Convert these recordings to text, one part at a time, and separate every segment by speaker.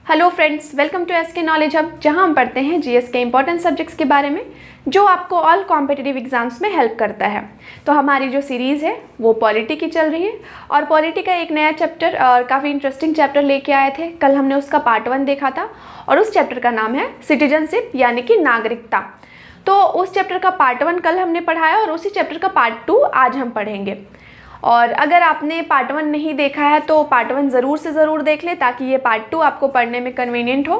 Speaker 1: Hello friends, welcome to SK knowledge hub, जहां हम पढ़ते हैं जीएस के इंपॉर्टेंट सब्जेक्ट्स के बारे में जो आपको ऑल कॉम्पिटिटिव एग्जाम्स में हेल्प करता है। तो हमारी जो सीरीज़ है वो पॉलिटी की चल रही है और पॉलिटी का एक नया चैप्टर और काफ़ी इंटरेस्टिंग चैप्टर लेके आए थे। कल हमने उसका पार्ट 1 देखा था और उस चैप्टर का नाम है सिटीजनशिप यानी कि नागरिकता। तो उस चैप्टर का पार्ट 1 कल हमने पढ़ाया और उसी चैप्टर का पार्ट 2 आज हम पढ़ेंगे। और अगर आपने पार्ट 1 नहीं देखा है तो पार्ट 1 ज़रूर से ज़रूर देख ले ताकि ये पार्ट 2 आपको पढ़ने में कन्वीनियंट हो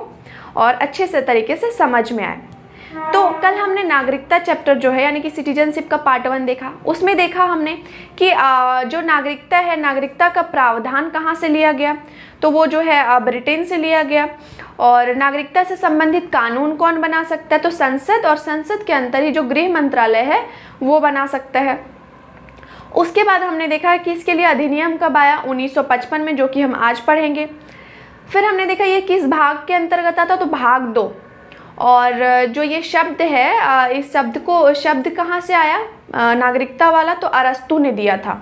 Speaker 1: और अच्छे से तरीके से समझ में आए। तो कल हमने नागरिकता चैप्टर जो है यानी कि सिटीजनशिप का पार्ट 1 देखा। उसमें देखा हमने कि जो नागरिकता है, नागरिकता का प्रावधान कहाँ से लिया गया, तो वो जो है ब्रिटेन से लिया गया। और नागरिकता से संबंधित कानून कौन बना सकता है, तो संसद, और संसद के अंदर ही जो गृह मंत्रालय है वो बना सकता है। उसके बाद हमने देखा कि इसके लिए अधिनियम कब आया, 1955 में, जो कि हम आज पढ़ेंगे। फिर हमने देखा ये किस भाग के अंतर्गत आता, तो भाग 2। और जो ये शब्द है, इस शब्द कहाँ से आया नागरिकता वाला, तो अरस्तु ने दिया था।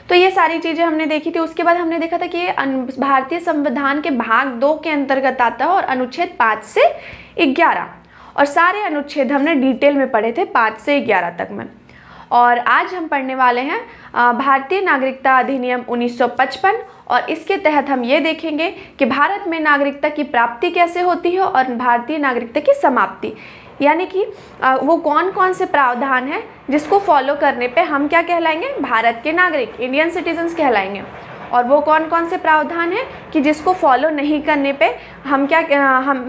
Speaker 1: तो ये सारी चीज़ें हमने देखी थी। उसके बाद हमने देखा था कि ये भारतीय संविधान के भाग 2 के अंतर्गत आता है और अनुच्छेद 5 से 11, और सारे अनुच्छेद हमने डिटेल में पढ़े थे 5 से 11 तक में। और आज हम पढ़ने वाले हैं भारतीय नागरिकता अधिनियम 1955, और इसके तहत हम ये देखेंगे कि भारत में नागरिकता की प्राप्ति कैसे होती है और भारतीय नागरिकता की समाप्ति, यानी कि वो कौन कौन से प्रावधान हैं जिसको फॉलो करने पे हम क्या कहलाएंगे, भारत के नागरिक, इंडियन सिटीजन्स कहलाएंगे, और वो कौन कौन से प्रावधान हैं कि जिसको फॉलो नहीं करने पे हम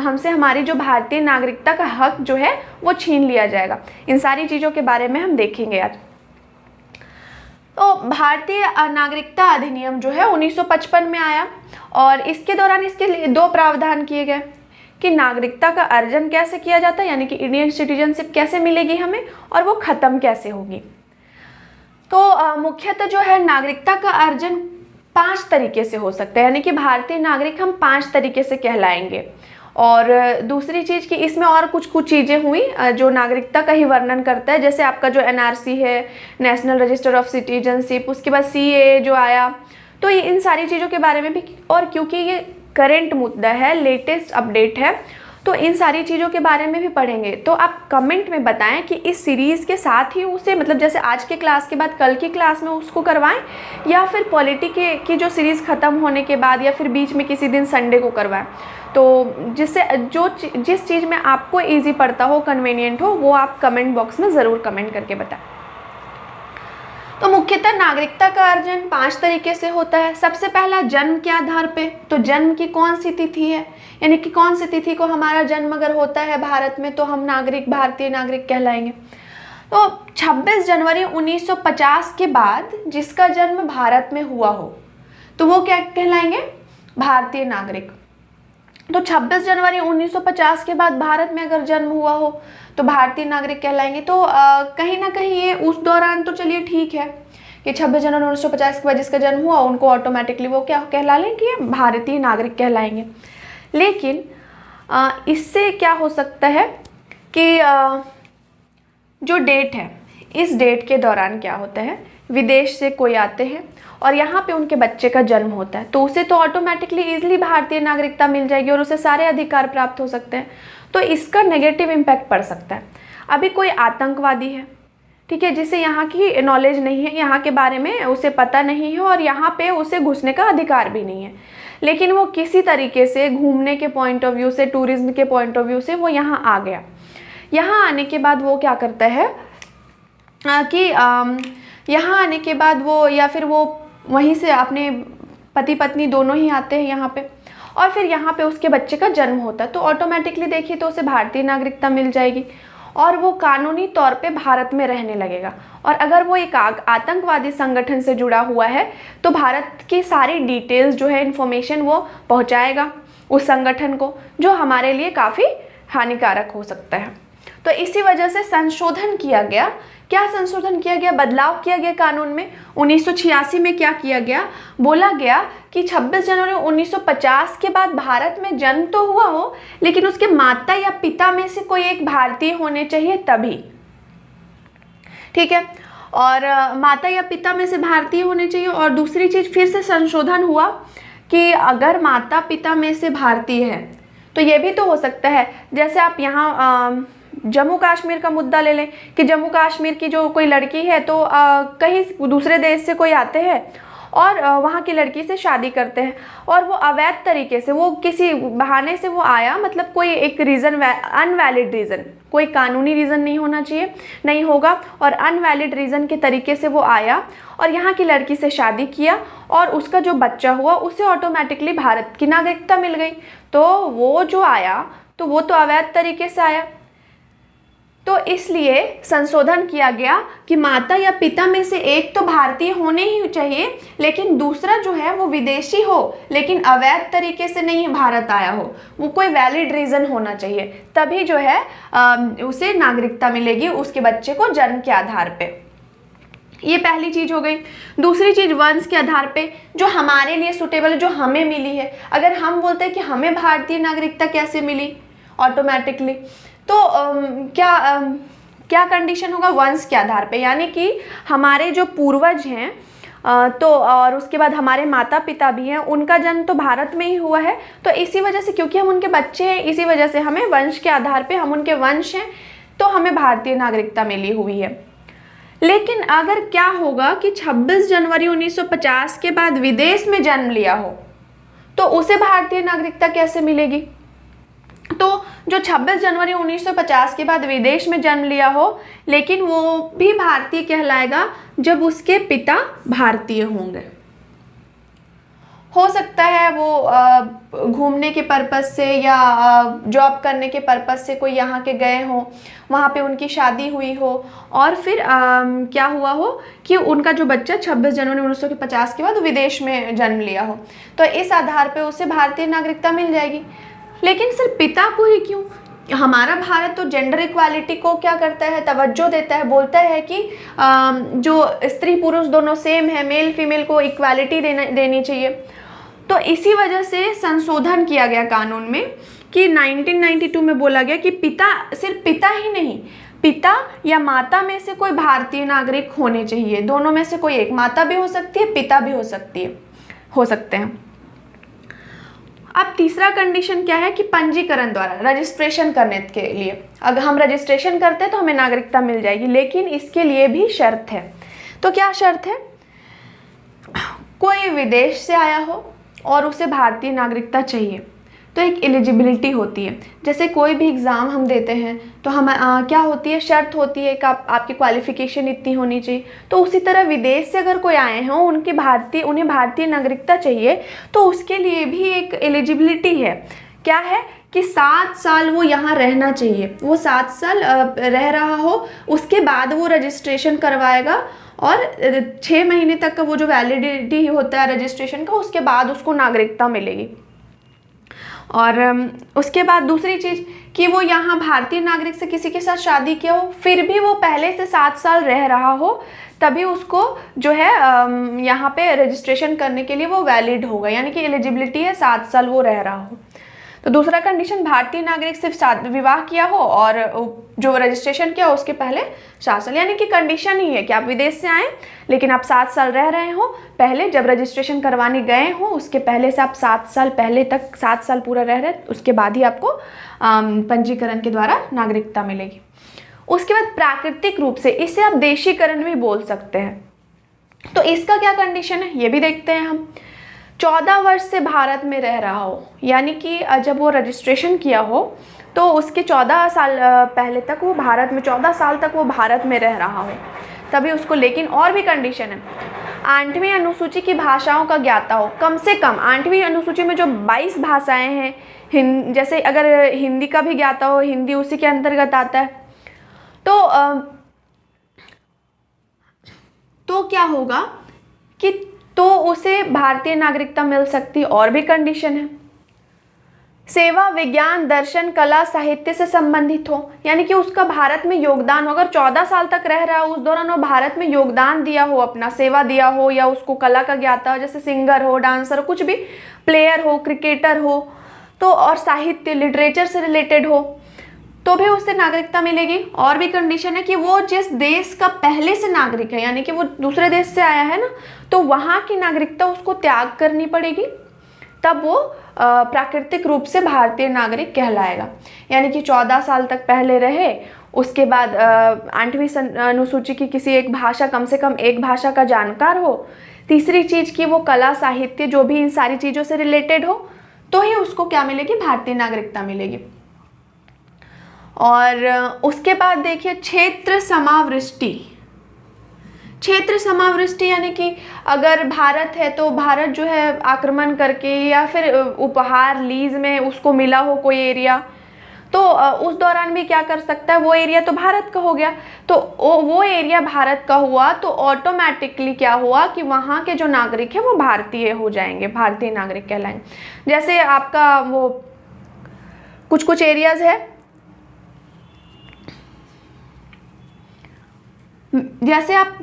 Speaker 1: हमसे हमारी जो भारतीय नागरिकता का हक जो है वो छीन लिया जाएगा। इन सारी चीज़ों के बारे में हम देखेंगे आज। तो भारतीय नागरिकता अधिनियम जो है 1955 में आया और इसके दौरान इसके लिए 2 प्रावधान किए गए कि नागरिकता का अर्जन कैसे किया जाता है, यानी कि इंडियन सिटीजनशिप कैसे मिलेगी हमें और वो ख़त्म कैसे होगी। तो मुख्यतः जो है नागरिकता का अर्जन 5 तरीके से हो सकता है, यानी कि भारतीय नागरिक हम 5 तरीके से कहलाएंगे। और दूसरी चीज़ कि इसमें और कुछ चीज़ें हुई जो नागरिकता का ही वर्णन करता है, जैसे आपका जो एनआरसी है, नेशनल रजिस्टर ऑफ सिटीजनशिप, उसके बाद सीएए जो आया। तो ये इन सारी चीज़ों के बारे में भी, और क्योंकि ये करंट मुद्दा है, लेटेस्ट अपडेट है, तो इन सारी चीज़ों के बारे में भी पढ़ेंगे। तो आप कमेंट में बताएं कि इस सीरीज़ के साथ ही उसे, मतलब जैसे आज के क्लास के बाद कल की क्लास में उसको करवाएं, या फिर पॉलिटी की जो सीरीज़ ख़त्म होने के बाद या फिर बीच में किसी दिन संडे को करवाएं। तो जिससे जिस चीज़ में आपको ईजी पड़ता हो, कन्वीनियंट हो, वो आप कमेंट बॉक्स में ज़रूर कमेंट करके बताएं। तो मुख्यतः नागरिकता का अर्जन 5 तरीके से होता है। सबसे पहला जन्म के आधार पे, तो जन्म की कौन सी तिथि है, यानी कि कौन सी तिथि को हमारा जन्म अगर होता है भारत में तो हम भारतीय नागरिक कहलाएंगे। तो 26 जनवरी 1950 के बाद जिसका जन्म भारत में हुआ हो तो वो क्या कहलाएंगे, भारतीय नागरिक। तो 26 जनवरी 1950 के बाद भारत में अगर जन्म हुआ हो तो भारतीय नागरिक कहलाएंगे। तो कहीं ना कहीं ये उस दौरान तो चलिए ठीक है कि 26 जनवरी 1950 के बाद जिसका जन्म हुआ उनको ऑटोमेटिकली वो क्या कहला लें कि भारतीय नागरिक कहलाएंगे। लेकिन इससे क्या हो सकता है कि जो डेट है, इस डेट के दौरान क्या होता है, विदेश से कोई आते हैं और यहाँ पे उनके बच्चे का जन्म होता है तो उसे तो ऑटोमेटिकली ईजिली भारतीय नागरिकता मिल जाएगी और उसे सारे अधिकार प्राप्त हो सकते हैं। तो इसका नेगेटिव इम्पैक्ट पड़ सकता है। अभी कोई आतंकवादी है, ठीक है, जिसे यहाँ की नॉलेज नहीं है, यहाँ के बारे में उसे पता नहीं है और यहाँ पे उसे घुसने का अधिकार भी नहीं है, लेकिन वो किसी तरीके से घूमने के पॉइंट ऑफ व्यू से, टूरिज्म के पॉइंट ऑफ व्यू से वो यहाँ आ गया। यहाँ आने के बाद वो क्या करता है कि यहाँ आने के बाद वो, या फिर वो वहीं से अपने पति पत्नी दोनों ही आते हैं यहाँ पे, और फिर यहाँ पे उसके बच्चे का जन्म होता है तो ऑटोमेटिकली देखिए तो उसे भारतीय नागरिकता मिल जाएगी और वो कानूनी तौर पे भारत में रहने लगेगा। और अगर वो एक आतंकवादी संगठन से जुड़ा हुआ है तो भारत की सारी डिटेल्स जो है, इन्फॉर्मेशन वो पहुँचाएगा उस संगठन को, जो हमारे लिए काफ़ी हानिकारक हो सकता है। तो इसी वजह से संशोधन किया गया। क्या संशोधन किया गया, बदलाव किया गया कानून में 1986 में। क्या किया गया, बोला गया कि 26 जनवरी 1950 के बाद भारत में जन्म तो हुआ हो लेकिन उसके माता या पिता में से कोई एक भारतीय होने चाहिए तभी, ठीक है, और माता या पिता में से भारतीय होने चाहिए। और दूसरी चीज़ फिर से संशोधन हुआ कि अगर माता पिता में से भारतीय है तो ये भी तो हो सकता है, जैसे आप यहाँ जम्मू कश्मीर का मुद्दा ले लें कि जम्मू कश्मीर की जो कोई लड़की है तो कहीं दूसरे देश से कोई आते हैं और वहाँ की लड़की से शादी करते हैं और वो अवैध तरीके से, वो किसी बहाने से वो आया, मतलब कोई एक रीज़न, अनवैलिड रीज़न, कोई कानूनी रीज़न नहीं होना चाहिए, नहीं होगा, और अनवैलिड रीज़न के तरीके से वो आया और यहाँ की लड़की से शादी किया और उसका जो बच्चा हुआ उसे ऑटोमेटिकली भारत की नागरिकता मिल गई। तो वो जो आया तो वो तो अवैध तरीके से आया। तो इसलिए संशोधन किया गया कि माता या पिता में से एक तो भारतीय होने ही चाहिए, लेकिन दूसरा जो है वो विदेशी हो, लेकिन अवैध तरीके से नहीं भारत आया हो, वो कोई वैलिड रीज़न होना चाहिए, तभी जो है उसे नागरिकता मिलेगी उसके बच्चे को जन्म के आधार पे। ये पहली चीज़ हो गई। दूसरी चीज़ वंश के आधार पे जो हमारे लिए सुटेबल है, जो हमें मिली है। अगर हम बोलते हैं कि हमें भारतीय नागरिकता कैसे मिली ऑटोमेटिकली, तो क्या कंडीशन होगा, वंश के आधार पे, यानी कि हमारे जो पूर्वज हैं तो और उसके बाद हमारे माता पिता भी हैं, उनका जन्म तो भारत में ही हुआ है, तो इसी वजह से, क्योंकि हम उनके बच्चे हैं, इसी वजह से हमें वंश के आधार पे, हम उनके वंश हैं तो हमें भारतीय नागरिकता मिली हुई है। लेकिन अगर क्या होगा कि 26 जनवरी 1950 के बाद विदेश में जन्म लिया हो तो उसे भारतीय नागरिकता कैसे मिलेगी? तो जो 26 जनवरी 1950 के बाद विदेश में जन्म लिया हो, लेकिन वो भी भारतीय कहलाएगा जब उसके पिता भारतीय होंगे। हो सकता है वो घूमने के पर्पस से या जॉब करने के पर्पस से कोई यहाँ के गए हों, वहाँ पे उनकी शादी हुई हो और फिर क्या हुआ हो कि उनका जो बच्चा 26 जनवरी 1950 के बाद विदेश में जन्म लिया हो, तो इस आधार पे उसे भारतीय नागरिकता मिल जाएगी। लेकिन सिर्फ पिता को ही क्यों? हमारा भारत तो जेंडर इक्वालिटी को क्या करता है, तवज्जो देता है, बोलता है कि जो स्त्री पुरुष दोनों सेम है, मेल फीमेल को इक्वालिटी देनी चाहिए। तो इसी वजह से संशोधन किया गया कानून में कि 1992 में बोला गया कि पिता, सिर्फ पिता ही नहीं, पिता या माता में से कोई भारतीय नागरिक होने चाहिए, दोनों में से कोई एक, माता भी हो सकती है, पिता भी हो सकते हैं। अब तीसरा कंडीशन क्या है कि पंजीकरण द्वारा, रजिस्ट्रेशन करने के लिए, अगर हम रजिस्ट्रेशन करते हैं तो हमें नागरिकता मिल जाएगी, लेकिन इसके लिए भी शर्त है। तो क्या शर्त है? कोई विदेश से आया हो और उसे भारतीय नागरिकता चाहिए, तो एक एलिजिबिलिटी होती है। जैसे कोई भी एग्ज़ाम हम देते हैं तो हम क्या होती है, शर्त होती है कि आपकी क्वालिफ़िकेशन इतनी होनी चाहिए। तो उसी तरह विदेश से अगर कोई आए हों, उन्हें भारतीय नागरिकता चाहिए, तो उसके लिए भी एक एलिजिबिलिटी है। क्या है कि 7 साल वो यहाँ रहना चाहिए, वो 7 साल रह रहा हो, उसके बाद वो रजिस्ट्रेशन करवाएगा और 6 महीने तक का वो जो वैलिडिटी होता है रजिस्ट्रेशन का, उसके बाद उसको नागरिकता मिलेगी। और उसके बाद दूसरी चीज़ कि वो यहाँ भारतीय नागरिक से किसी के साथ शादी किया हो, फिर भी वो पहले से 7 साल रह रहा हो, तभी उसको जो है यहाँ पे रजिस्ट्रेशन करने के लिए वो वैलिड होगा, यानी कि एलिजिबिलिटी है 7 साल वो रह रहा हो। तो दूसरा कंडीशन, भारतीय नागरिक सिर्फ विवाह किया हो और जो रजिस्ट्रेशन किया हो उसके पहले 7 साल, यानी कि कंडीशन ही है कि आप विदेश से आए लेकिन आप 7 साल रह रहे हो, पहले जब रजिस्ट्रेशन करवाने गए हो उसके पहले से आप 7 साल पहले तक 7 साल पूरा रह रहे, उसके बाद ही आपको पंजीकरण के द्वारा नागरिकता मिलेगी। उसके बाद प्राकृतिक रूप से, इसे आप देशीकरण भी बोल सकते हैं। तो इसका क्या कंडीशन है ये भी देखते हैं हम। 14 वर्ष से भारत में रह रहा हो, यानी कि जब वो रजिस्ट्रेशन किया हो तो उसके 14 साल पहले तक वो भारत में, 14 साल तक वो भारत में रह रहा हो तभी उसको। लेकिन और भी कंडीशन है, 8वीं अनुसूची की भाषाओं का ज्ञाता हो, कम से कम 8वीं अनुसूची में जो 22 भाषाएं हैं, जैसे अगर हिंदी का भी ज्ञाता हो, हिंदी उसी के अंतर्गत आता है, तो क्या होगा कि तो उसे भारतीय नागरिकता मिल सकती। और भी कंडीशन है, सेवा, विज्ञान, दर्शन, कला, साहित्य से संबंधित हो, यानी कि उसका भारत में योगदान हो, अगर 14 साल तक रह रहा हो उस दौरान वो भारत में योगदान दिया हो, अपना सेवा दिया हो, या उसको कला का ज्ञाता हो, जैसे सिंगर हो, डांसर हो, कुछ भी, प्लेयर हो, क्रिकेटर हो, तो और साहित्य, लिटरेचर से रिलेटेड हो, तो भी उससे नागरिकता मिलेगी। और भी कंडीशन है कि वो जिस देश का पहले से नागरिक है, यानी कि वो दूसरे देश से आया है ना, तो वहाँ की नागरिकता उसको त्याग करनी पड़ेगी। तब वो प्राकृतिक रूप से भारतीय नागरिक कहलाएगा। यानी कि 14 साल तक पहले रहे, उसके बाद 8वीं अनुसूची की किसी एक भाषा, कम से कम एक भाषा का जानकार हो, तीसरी चीज़ की वो कला साहित्य जो भी इन सारी चीज़ों से रिलेटेड हो, तो ही उसको क्या मिलेगी, भारतीय नागरिकता मिलेगी। और उसके बाद देखिए क्षेत्र समावृष्टि। क्षेत्र समावृष्टि यानी कि अगर भारत है तो भारत जो है आक्रमण करके या फिर उपहार लीज में उसको मिला हो कोई एरिया, तो उस दौरान भी क्या कर सकता है, वो एरिया तो भारत का हो गया, तो वो एरिया भारत का हुआ तो ऑटोमेटिकली क्या हुआ कि वहाँ के जो नागरिक हैं वो भारतीय हो जाएंगे, भारतीय नागरिक कहलाएंगे। जैसे आपका वो कुछ एरियाज है, जैसे आप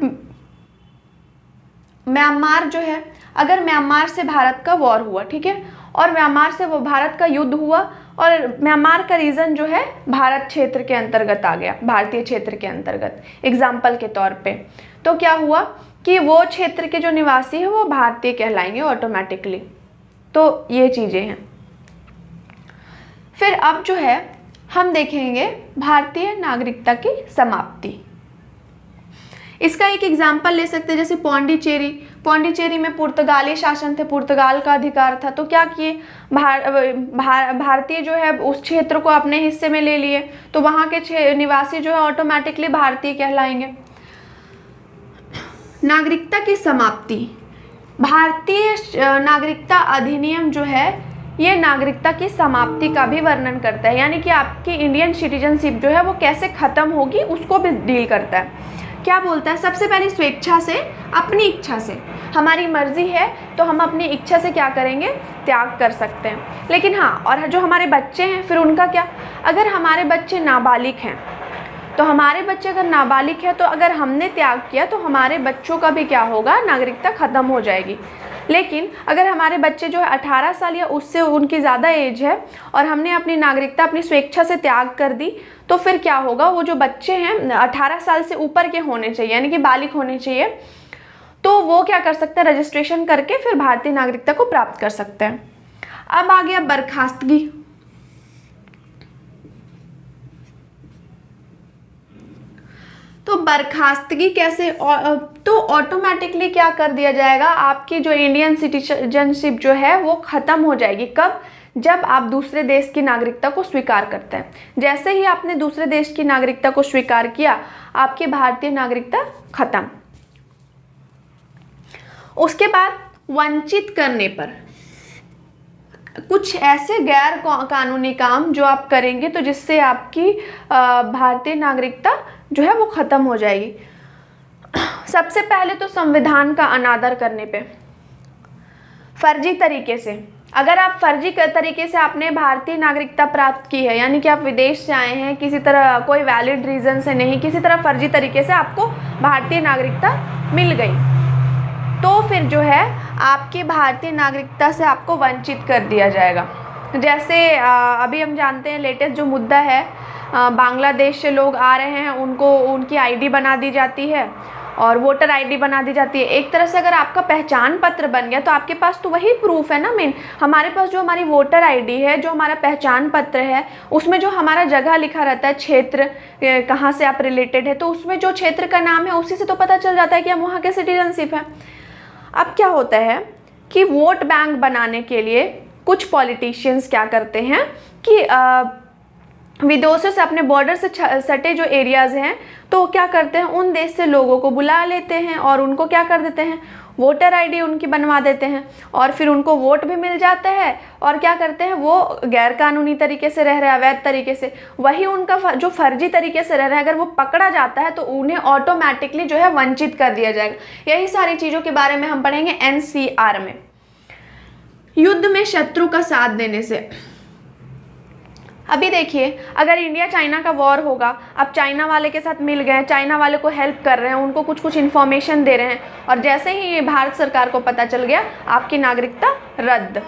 Speaker 1: म्यांमार जो है, अगर म्यांमार से भारत का वॉर हुआ, ठीक है, और म्यांमार से वो भारत का युद्ध हुआ और म्यांमार का रीजन जो है भारत क्षेत्र के अंतर्गत आ गया, भारतीय क्षेत्र के अंतर्गत एग्जाम्पल के तौर पे, तो क्या हुआ कि वो क्षेत्र के जो निवासी हैं वो भारतीय कहलाएंगे ऑटोमेटिकली। तो ये चीज़ें हैं। फिर अब जो है हम देखेंगे भारतीय नागरिकता की समाप्ति। इसका एक एग्जाम्पल ले सकते हैं, जैसे पौंडीचेरी में पुर्तगाली शासन थे, पुर्तगाल का अधिकार था, तो क्या किए, भारतीय जो है उस क्षेत्र को अपने हिस्से में ले लिए, तो वहाँ के निवासी जो है ऑटोमेटिकली भारतीय कहलाएंगे। नागरिकता की समाप्ति, भारतीय नागरिकता अधिनियम जो है ये नागरिकता की समाप्ति का भी वर्णन करता है, यानी कि आपकी इंडियन सिटीजनशिप जो है वो कैसे ख़त्म होगी उसको भी डील करता है। क्या बोलता है, सबसे पहले स्वेच्छा से, अपनी इच्छा से, हमारी मर्जी है तो हम अपनी इच्छा से क्या करेंगे, त्याग कर सकते हैं। लेकिन हाँ, और जो हमारे बच्चे हैं फिर उनका क्या, अगर हमारे बच्चे नाबालिग हैं तो हमारे बच्चे अगर नाबालिग है तो अगर हमने त्याग किया तो हमारे बच्चों का भी क्या होगा, नागरिकता ख़त्म हो जाएगी। लेकिन अगर हमारे बच्चे जो है 18 साल या उससे उनकी ज़्यादा एज है और हमने अपनी नागरिकता अपनी स्वेच्छा से त्याग कर दी, तो फिर क्या होगा, वो जो बच्चे हैं 18 साल से ऊपर के होने चाहिए, यानी कि बालिग होने चाहिए, तो वो क्या कर सकते हैं, रजिस्ट्रेशन करके फिर भारतीय नागरिकता को प्राप्त कर सकते हैं। अब आ गया बर्खास्तगी। तो बर्खास्तगी कैसे, तो ऑटोमेटिकली क्या कर दिया जाएगा, आपकी जो इंडियन सिटीजनशिप जो है वो ख़त्म हो जाएगी। कब, जब आप दूसरे देश की नागरिकता को स्वीकार करते हैं। जैसे ही आपने दूसरे देश की नागरिकता को स्वीकार किया, आपकी भारतीय नागरिकता खत्म। उसके बाद वंचित करने पर, कुछ ऐसे गैर कानूनी काम जो आप करेंगे तो जिससे आपकी भारतीय नागरिकता जो है वो ख़त्म हो जाएगी। सबसे पहले तो संविधान का अनादर करने पे, फर्जी तरीके से, अगर आप फर्जी तरीके से आपने भारतीय नागरिकता प्राप्त की है, यानी कि आप विदेश से आए हैं, किसी तरह कोई वैलिड रीज़न से नहीं, किसी तरह फर्जी तरीके से आपको भारतीय नागरिकता मिल गई, तो फिर जो है आपकी भारतीय नागरिकता से आपको वंचित कर दिया जाएगा। जैसे अभी हम जानते हैं लेटेस्ट जो मुद्दा है, बांग्लादेश से लोग आ रहे हैं, उनको उनकी आईडी बना दी जाती है और वोटर आईडी बना दी जाती है। एक तरह से अगर आपका पहचान पत्र बन गया तो आपके पास तो वही प्रूफ है ना मेन। हमारे पास जो हमारी वोटर आईडी है, जो हमारा पहचान पत्र है, उसमें जो हमारा जगह लिखा रहता है, क्षेत्र कहाँ से आप रिलेटेड है, तो उसमें जो क्षेत्र का नाम है उसी से तो पता चल जाता है कि हम वहाँ के सिटीजनशिप है। अब क्या होता है कि वोट बैंक बनाने के लिए कुछ पॉलिटिशियंस क्या करते हैं कि विदेशों से, अपने बॉर्डर से सटे जो एरियाज़ हैं, तो क्या करते हैं, उन देश से लोगों को बुला लेते हैं और उनको क्या कर देते हैं, वोटर आईडी उनकी बनवा देते हैं और फिर उनको वोट भी मिल जाता है। और क्या करते हैं, वो गैर कानूनी तरीके से रह रहे हैं, अवैध तरीके से, वही उनका जो फर्जी तरीके से रह रहा है, अगर वो पकड़ा जाता है तो उन्हें ऑटोमेटिकली जो है वंचित कर दिया जाएगा। यही सारी चीज़ों के बारे में हम पढ़ेंगे NCR में। युद्ध में शत्रु का साथ देने से, अभी देखिए अगर इंडिया चाइना का वॉर होगा, अब चाइना वाले के साथ मिल गए, चाइना वाले को हेल्प कर रहे हैं, उनको कुछ इन्फॉर्मेशन दे रहे हैं, और जैसे ही ये भारत सरकार को पता चल गया, आपकी नागरिकता रद्द।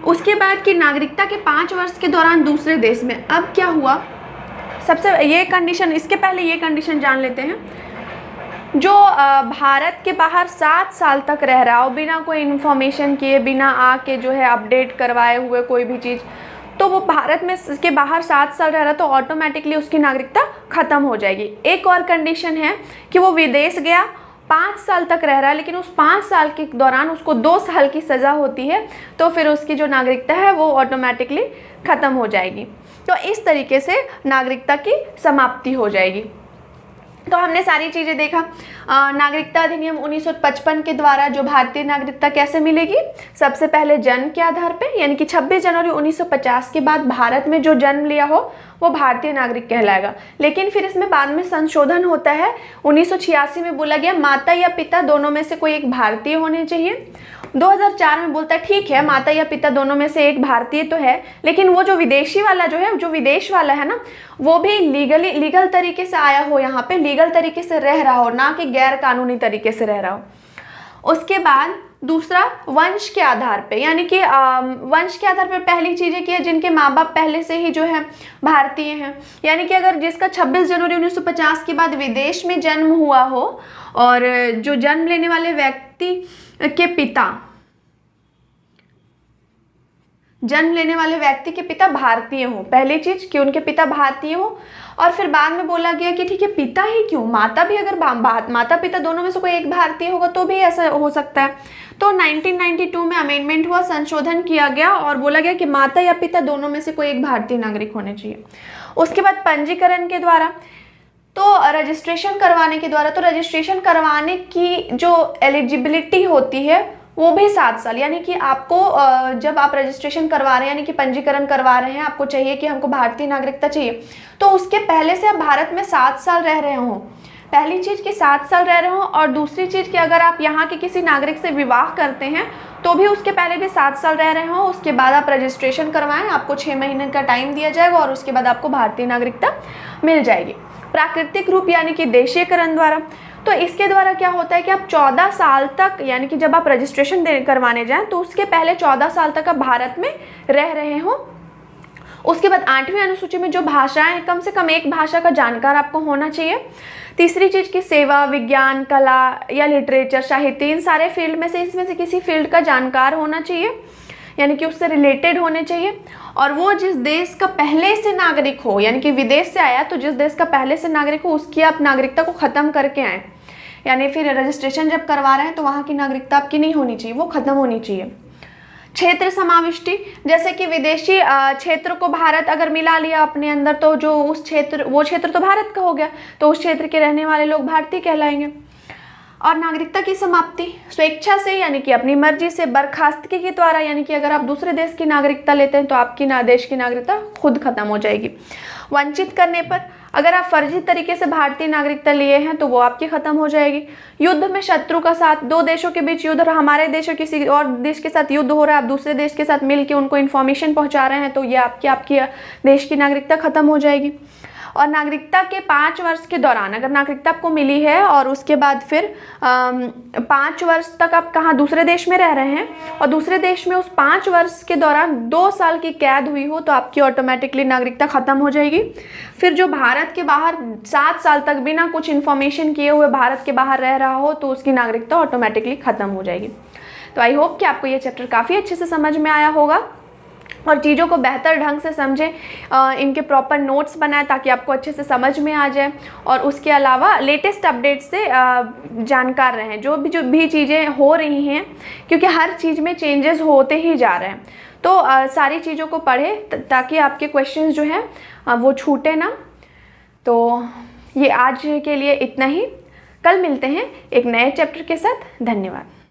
Speaker 1: उसके बाद की नागरिकता के 5 वर्ष के दौरान दूसरे देश में, अब क्या हुआ, सबसे ये कंडीशन, इसके पहले ये कंडीशन जान लेते हैं जो भारत के बाहर 7 साल तक रह रहा हो बिना कोई इन्फॉर्मेशन किए, बिना आके जो है अपडेट करवाए हुए कोई भी चीज़, तो वो भारत में के बाहर 7 साल रह रहा तो ऑटोमेटिकली उसकी नागरिकता ख़त्म हो जाएगी। एक और कंडीशन है कि वो विदेश गया, 5 साल तक रह रहा है, लेकिन उस 5 साल के दौरान उसको 2 साल की सज़ा होती है, तो फिर उसकी जो नागरिकता है वो ऑटोमेटिकली ख़त्म हो जाएगी। तो इस तरीके से नागरिकता की समाप्ति हो जाएगी। तो हमने सारी चीज़ें देखा। नागरिकता अधिनियम 1955 के द्वारा जो भारतीय नागरिकता कैसे मिलेगी, सबसे पहले जन्म के आधार पे, यानी कि 26 जनवरी 1950 के बाद भारत में जो जन्म लिया हो वो भारतीय नागरिक कहलाएगा। लेकिन फिर इसमें बाद में संशोधन होता है। 1986 में बोला गया माता या पिता दोनों में से कोई एक भारतीय होने चाहिए। 2004 में बोलता है ठीक है माता या पिता दोनों में से एक भारतीय तो है, लेकिन वो जो विदेशी वाला जो है, जो विदेश वाला है ना, वो भी लीगल तरीके से आया हो, यहाँ पे लीगल तरीके से रह रहा हो, ना कि गैर कानूनी तरीके से रह रहा हो। उसके बाद दूसरा वंश के आधार पे, यानी कि वंश के आधार पर पहली चीज़ें की है जिनके माँ बाप पहले से ही जो है भारतीय हैं, यानी कि अगर जिसका 26 जनवरी 1950 के बाद विदेश में जन्म हुआ हो और जो जन्म लेने वाले व्यक्ति के पिता भारतीय हो, पहली चीज कि उनके पिता भारतीय हो। और फिर बाद में बोला गया कि ठीक है पिता ही क्यों, माता भी, अगर माता पिता दोनों में से कोई एक भारतीय होगा तो भी ऐसा हो सकता है। तो 1992 में अमेंडमेंट हुआ, संशोधन किया गया और बोला गया कि माता या पिता दोनों में से कोई एक भारतीय नागरिक होने चाहिए। उसके बाद पंजीकरण के द्वारा, तो रजिस्ट्रेशन करवाने के द्वारा, तो रजिस्ट्रेशन करवाने की जो एलिजिबिलिटी होती है वो भी 7 साल, यानी कि आपको जब आप रजिस्ट्रेशन करवा रहे हैं, यानी कि पंजीकरण करवा रहे हैं, आपको चाहिए कि हमको भारतीय नागरिकता चाहिए, तो उसके पहले से आप भारत में 7 साल रह रहे हो। पहली चीज़ कि 7 साल रह रहे हो, और दूसरी चीज़ कि अगर आप यहाँ के किसी नागरिक से विवाह करते हैं तो भी उसके पहले भी 7 साल रह रहे हो। उसके बाद आप रजिस्ट्रेशन करवाएं, आपको 6 महीने का टाइम दिया जाएगा और उसके बाद आपको भारतीय नागरिकता मिल जाएगी। प्राकृतिक रूप यानी कि देशीयकरण द्वारा, तो इसके द्वारा क्या होता है कि आप 14 साल तक, यानी कि जब आप रजिस्ट्रेशन करवाने जाएं तो उसके पहले 14 साल तक आप भारत में रह रहे हो। उसके बाद 8वीं अनुसूची में जो भाषाएं हैं, कम से कम एक भाषा का जानकार आपको होना चाहिए। तीसरी चीज़ की सेवा, विज्ञान, कला या लिटरेचर, साहित्य, इन सारे फील्ड में से इसमें से किसी फील्ड का जानकार होना चाहिए, यानी कि उससे रिलेटेड होने चाहिए। और वो जिस देश का पहले से नागरिक हो, यानी कि विदेश से आया तो जिस देश का पहले से नागरिक हो उसकी आप नागरिकता को ख़त्म करके आए, यानी फिर रजिस्ट्रेशन जब करवा रहे हैं तो वहाँ की नागरिकता आपकी नहीं होनी चाहिए, वो ख़त्म होनी चाहिए। क्षेत्र समाविष्टि, जैसे कि विदेशी क्षेत्र को भारत अगर मिला लिया अपने अंदर, तो जो वो क्षेत्र तो भारत का हो गया, तो उस क्षेत्र के रहने वाले लोग भारतीय कहलाएंगे। और नागरिकता की समाप्ति स्वेच्छा से, यानी कि अपनी मर्जी से, बर्खास्तगी के द्वारा, यानी कि अगर आप दूसरे देश की नागरिकता लेते हैं तो आपकी देश की नागरिकता खुद खत्म हो जाएगी। वंचित करने पर, अगर आप फर्जी तरीके से भारतीय नागरिकता लिए हैं तो वो आपकी खत्म हो जाएगी। युद्ध में शत्रु का साथ, 2 देशों के बीच युद्ध, हमारे देश और किसी और देश के साथ युद्ध हो रहा है, आप दूसरे देश के साथ मिलकर उनको इन्फॉर्मेशन पहुंचा रहे हैं, तो ये आपकी देश की नागरिकता खत्म हो जाएगी। और नागरिकता के 5 वर्ष के दौरान, अगर नागरिकता आपको मिली है और उसके बाद फिर 5 वर्ष तक आप कहाँ दूसरे देश में रह रहे हैं और दूसरे देश में उस 5 वर्ष के दौरान 2 साल की कैद हुई हो तो आपकी ऑटोमेटिकली नागरिकता ख़त्म हो जाएगी। फिर जो भारत के बाहर 7 साल तक बिना कुछ इन्फॉर्मेशन किए हुए भारत के बाहर रह रहा हो तो उसकी नागरिकता ऑटोमेटिकली ख़त्म हो जाएगी। तो आई होप कि आपको ये चैप्टर काफ़ी अच्छे से समझ में आया होगा और चीज़ों को बेहतर ढंग से समझें, इनके प्रॉपर नोट्स बनाएं ताकि आपको अच्छे से समझ में आ जाए। और उसके अलावा लेटेस्ट अपडेट से जानकार रहें, जो भी चीज़ें हो रही हैं, क्योंकि हर चीज़ में चेंजेस होते ही जा रहे हैं। तो सारी चीज़ों को पढ़ें ताकि आपके क्वेश्चंस जो हैं वो छूटे ना। तो ये आज के लिए इतना ही, कल मिलते हैं एक नए चैप्टर के साथ। धन्यवाद।